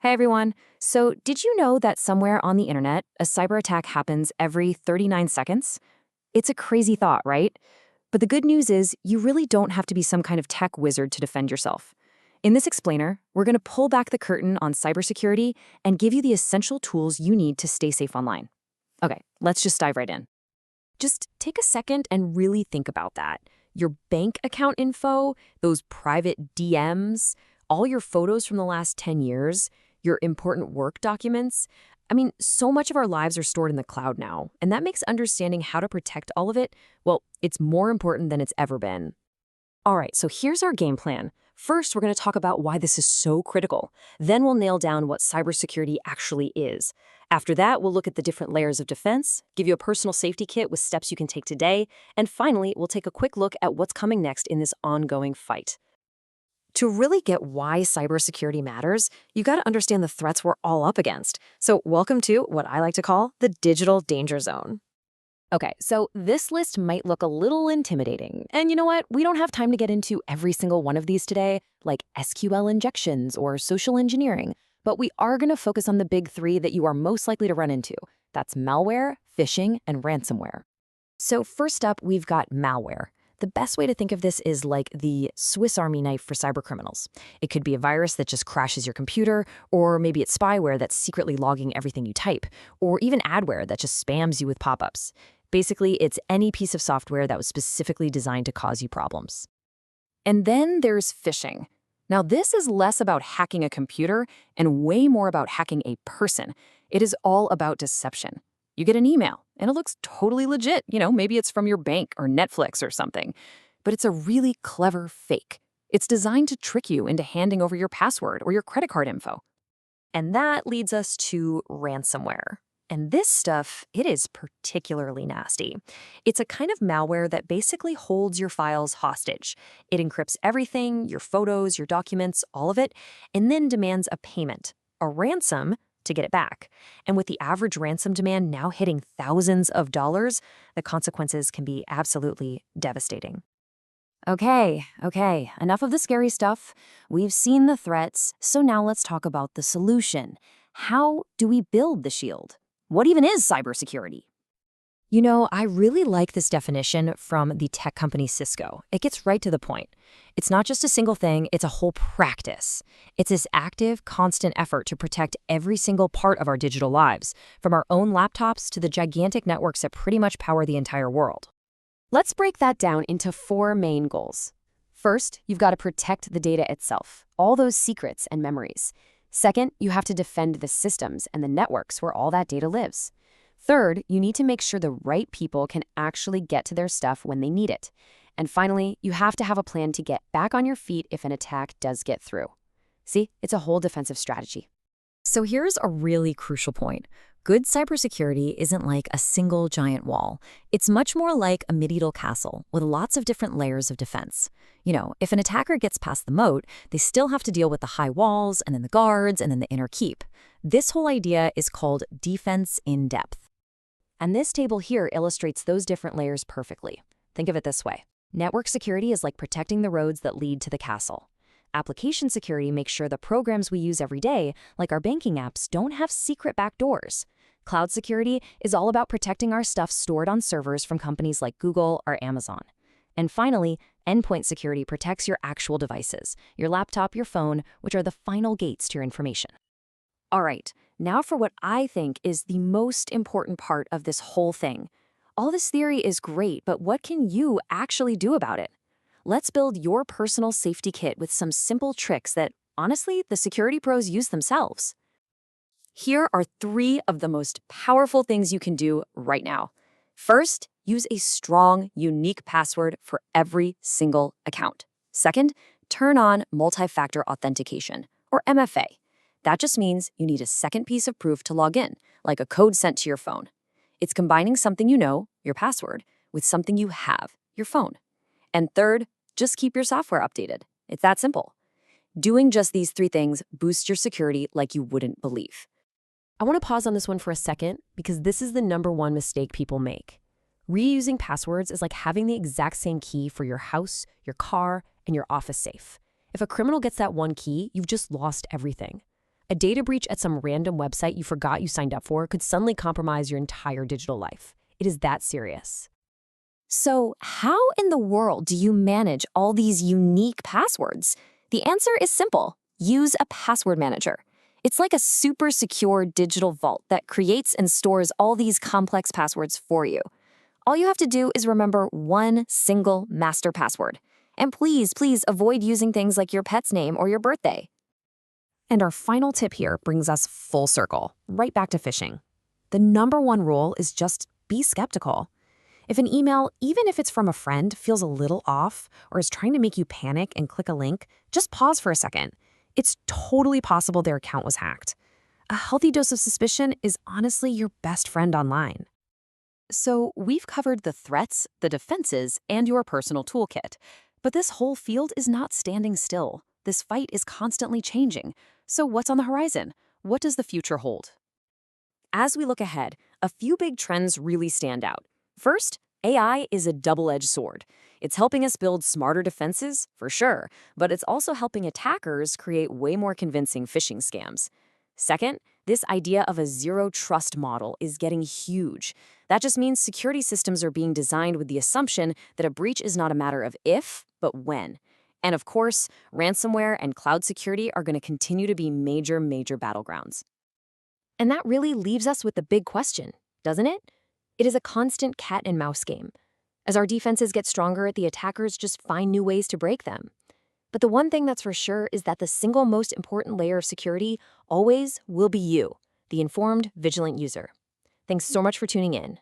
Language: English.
Hey everyone. So, did you know that somewhere on the internet, a cyber attack happens every 39 seconds? It's a crazy thought, right? But the good news is, you really don't have to be some kind of tech wizard to defend yourself. In this explainer, we're going to pull back the curtain on cybersecurity and give you the essential tools you need to stay safe online. Okay, let's just dive right in. Just take a second and really think about that. Your bank account info, those private DMs, all your photos from the last 10 years, your important work documents. I mean, so much of our lives are stored in the cloud now, and that makes understanding how to protect all of it, well, it's more important than it's ever been. All right, so here's our game plan. First, we're going to talk about why this is so critical. Then we'll nail down what cybersecurity actually is. After that, we'll look at the different layers of defense, give you a personal safety kit with steps you can take today, and finally, we'll take a quick look at what's coming next in this ongoing fight. To really get why cybersecurity matters, you got to understand the threats we're all up against. So welcome to what I like to call the digital danger zone. Okay, so this list might look a little intimidating. And you know what? We don't have time to get into every single one of these today, like SQL injections or social engineering. But we are going to focus on the big three that you are most likely to run into. That's malware, phishing, and ransomware. So first up, we've got malware. The best way to think of this is like the Swiss Army knife for cybercriminals. It could be a virus that just crashes your computer, or maybe it's spyware that's secretly logging everything you type, or even adware that just spams you with pop-ups. Basically, it's any piece of software that was specifically designed to cause you problems. And then there's phishing. Now, this is less about hacking a computer and way more about hacking a person. It is all about deception. You get an email, and it looks totally legit. Maybe it's from your bank or Netflix or something. But it's a really clever fake. It's designed to trick you into handing over your password or your credit card info. And that leads us to ransomware. And this stuff, it is particularly nasty. It's a kind of malware that basically holds your files hostage. It encrypts everything, your photos, your documents, all of it, and then demands a payment, a ransom, to get it back. And with the average ransom demand now hitting thousands of dollars, the consequences can be absolutely devastating. Okay, enough of the scary stuff. We've seen the threats, so now let's talk about the solution. How do we build the shield? What even is cybersecurity? I really like this definition from the tech company Cisco. It gets right to the point. It's not just a single thing, it's a whole practice. It's this active, constant effort to protect every single part of our digital lives, from our own laptops to the gigantic networks that pretty much power the entire world. Let's break that down into 4 main goals. First, you've got to protect the data itself, all those secrets and memories. Second, you have to defend the systems and the networks where all that data lives. Third, you need to make sure the right people can actually get to their stuff when they need it. And finally, you have to have a plan to get back on your feet if an attack does get through. See, it's a whole defensive strategy. So here's a really crucial point. Good cybersecurity isn't like a single giant wall. It's much more like a medieval castle with lots of different layers of defense. If an attacker gets past the moat, they still have to deal with the high walls and then the guards and then the inner keep. This whole idea is called defense in depth. And this table here illustrates those different layers perfectly. Think of it this way. Network security is like protecting the roads that lead to the castle. Application security makes sure the programs we use every day, like our banking apps, don't have secret backdoors. Cloud security is all about protecting our stuff stored on servers from companies like Google or Amazon. And finally, endpoint security protects your actual devices, your laptop, your phone, which are the final gates to your information. All right, now for what I think is the most important part of this whole thing. All this theory is great, but what can you actually do about it? Let's build your personal safety kit with some simple tricks that, honestly, the security pros use themselves. Here are 3 of the most powerful things you can do right now. First, use a strong, unique password for every single account. Second, turn on multi-factor authentication, or MFA. That just means you need a second piece of proof to log in, like a code sent to your phone. It's combining something you know, your password, with something you have, your phone. And third, just keep your software updated. It's that simple. Doing just these 3 things boosts your security like you wouldn't believe. I want to pause on this one for a second because this is the #1 mistake people make. Reusing passwords is like having the exact same key for your house, your car, and your office safe. If a criminal gets that one key, you've just lost everything. A data breach at some random website you forgot you signed up for could suddenly compromise your entire digital life. It is that serious. So, how in the world do you manage all these unique passwords? The answer is simple. Use a password manager. It's like a super secure digital vault that creates and stores all these complex passwords for you. All you have to do is remember one single master password. And please, please avoid using things like your pet's name or your birthday. And our final tip here brings us full circle, right back to phishing. The #1 rule is just be skeptical. If an email, even if it's from a friend, feels a little off or is trying to make you panic and click a link, just pause for a second. It's totally possible their account was hacked. A healthy dose of suspicion is honestly your best friend online. So, we've covered the threats, the defenses, and your personal toolkit. But this whole field is not standing still. This fight is constantly changing. So, what's on the horizon? What does the future hold? As we look ahead, a few big trends really stand out. First, AI is a double-edged sword. It's helping us build smarter defenses, for sure, but it's also helping attackers create way more convincing phishing scams. Second, this idea of a zero-trust model is getting huge. That just means security systems are being designed with the assumption that a breach is not a matter of if, but when. And of course, ransomware and cloud security are going to continue to be major battlegrounds. And that really leaves us with the big question, doesn't it? It is a constant cat and mouse game. As our defenses get stronger, the attackers just find new ways to break them. But the one thing that's for sure is that the single most important layer of security always will be you, the informed, vigilant user. Thanks so much for tuning in.